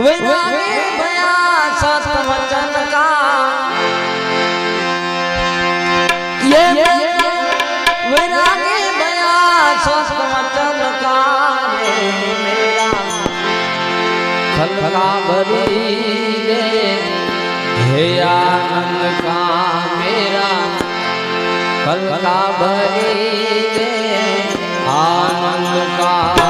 वैरागी भया सत वचन का ये वैरागी भया सत वचन का मेरा खलका भरी दे हे आनंद का मेरा खलका भरी दे आनंद का।